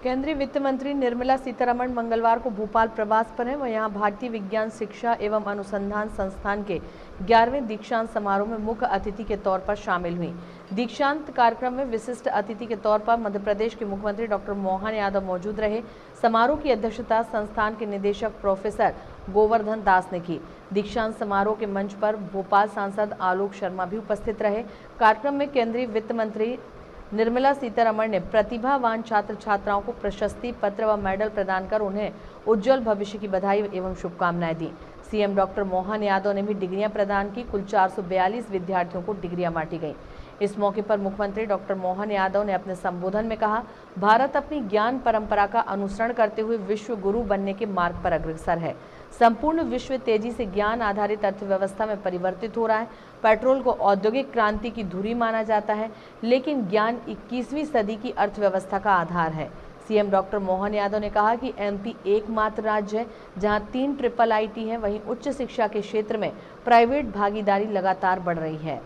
केंद्रीय वित्त मंत्री निर्मला सीतारमण मंगलवार को भोपाल प्रवास पर हैं। वह यहां भारतीय विज्ञान शिक्षा एवं अनुसंधान संस्थान के 11वें दीक्षांत समारोह में मुख्य अतिथि के तौर पर शामिल हुई। दीक्षांत कार्यक्रम में विशिष्ट अतिथि के तौर पर मध्य प्रदेश के मुख्यमंत्री डॉक्टर मोहन यादव मौजूद रहे। समारोह की अध्यक्षता संस्थान के निदेशक प्रोफेसर गोवर्धन दास ने की। दीक्षांत समारोह के मंच पर भोपाल सांसद आलोक शर्मा भी उपस्थित रहे। कार्यक्रम में केंद्रीय वित्त मंत्री निर्मला सीतारमण ने प्रतिभावान छात्र छात्राओं को प्रशस्ति पत्र व मेडल प्रदान कर उन्हें उज्जवल भविष्य की बधाई एवं शुभकामनाएं दी। सीएम डॉक्टर मोहन यादव ने भी डिग्रियां प्रदान की। कुल 442 विद्यार्थियों को डिग्रियां बांटी गईं। इस मौके पर मुख्यमंत्री डॉक्टर मोहन यादव ने अपने संबोधन में कहा, भारत अपनी ज्ञान परंपरा का अनुसरण करते हुए विश्व गुरु बनने के मार्ग पर अग्रसर है। संपूर्ण विश्व तेजी से ज्ञान आधारित अर्थव्यवस्था में परिवर्तित हो रहा है। पेट्रोल को औद्योगिक क्रांति की धुरी माना जाता है, लेकिन ज्ञान 21वीं सदी की अर्थव्यवस्था का आधार है। सीएम डॉक्टर मोहन यादव ने कहा कि एमपी एकमात्र राज्य है जहां 3 ट्रिपल आईटी है। वहीं उच्च शिक्षा के क्षेत्र में प्राइवेट भागीदारी लगातार बढ़ रही है।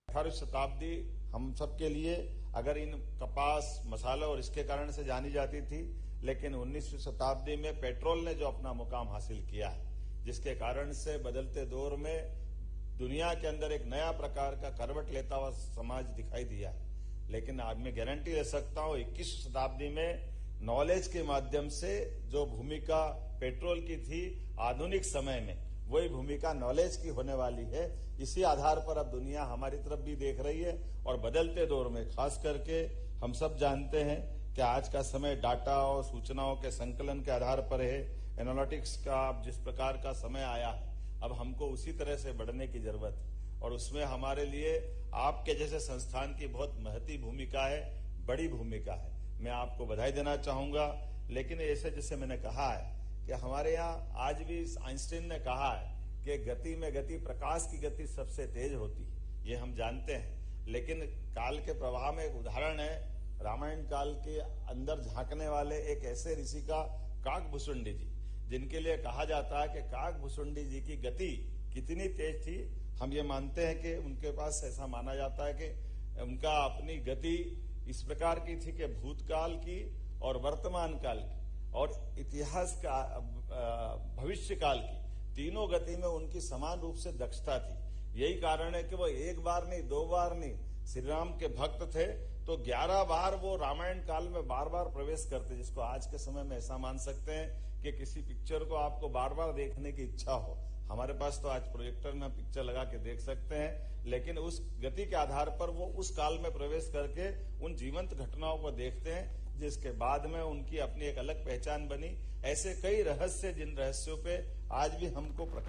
अठारहवीं शताब्दी हम सबके लिए अगर इन कपास, मसाला और इसके कारण से जानी जाती थी, लेकिन 19वीं शताब्दी में पेट्रोल ने जो अपना मुकाम हासिल किया है, जिसके कारण से बदलते दौर में दुनिया के अंदर एक नया प्रकार का करवट लेता हुआ समाज दिखाई दिया है। लेकिन आज मैं गारंटी दे सकता हूं 21वीं शताब्दी में नॉलेज के माध्यम से जो भूमिका पेट्रोल की थी, आधुनिक समय में वही भूमिका नॉलेज की होने वाली है। इसी आधार पर अब दुनिया हमारी तरफ भी देख रही है और बदलते दौर में खास करके हम सब जानते हैं कि आज का समय डाटा और सूचनाओं के संकलन के आधार पर है। एनालिटिक्स का अब जिस प्रकार का समय आया है, अब हमको उसी तरह से बढ़ने की जरूरत है और उसमें हमारे लिए आपके जैसे संस्थान की बहुत महती भूमिका है, बड़ी भूमिका है। मैं आपको बधाई देना चाहूंगा। लेकिन ऐसे जैसे मैंने कहा है कि हमारे यहाँ आज भी आइंस्टीन ने कहा है कि गति में गति, प्रकाश की गति सबसे तेज होती है, ये हम जानते हैं। लेकिन काल के प्रवाह में एक उदाहरण है, रामायण काल के अंदर झांकने वाले एक ऐसे ऋषि का काकभूषुंडी जी, जिनके लिए कहा जाता है कि काकभूषुंडी जी की गति कितनी तेज थी। हम ये मानते हैं कि उनके पास ऐसा माना जाता है कि उनका अपनी गति इस प्रकार की थी कि भूतकाल की और वर्तमान काल की और इतिहास का भविष्य काल की तीनों गति में उनकी समान रूप से दक्षता थी। यही कारण है कि वो एक बार नहीं, 2 बार नहीं, श्री राम के भक्त थे तो 11 बार वो रामायण काल में बार बार प्रवेश करते, जिसको आज के समय में ऐसा मान सकते हैं कि किसी पिक्चर को आपको बार बार देखने की इच्छा हो। हमारे पास तो आज प्रोजेक्टर में पिक्चर लगा के देख सकते हैं, लेकिन उस गति के आधार पर वो उस काल में प्रवेश करके उन जीवंत घटनाओं को देखते हैं, जिसके बाद में उनकी अपनी एक अलग पहचान बनी। ऐसे कई रहस्य, जिन रहस्यों पे आज भी हमको प्रकाश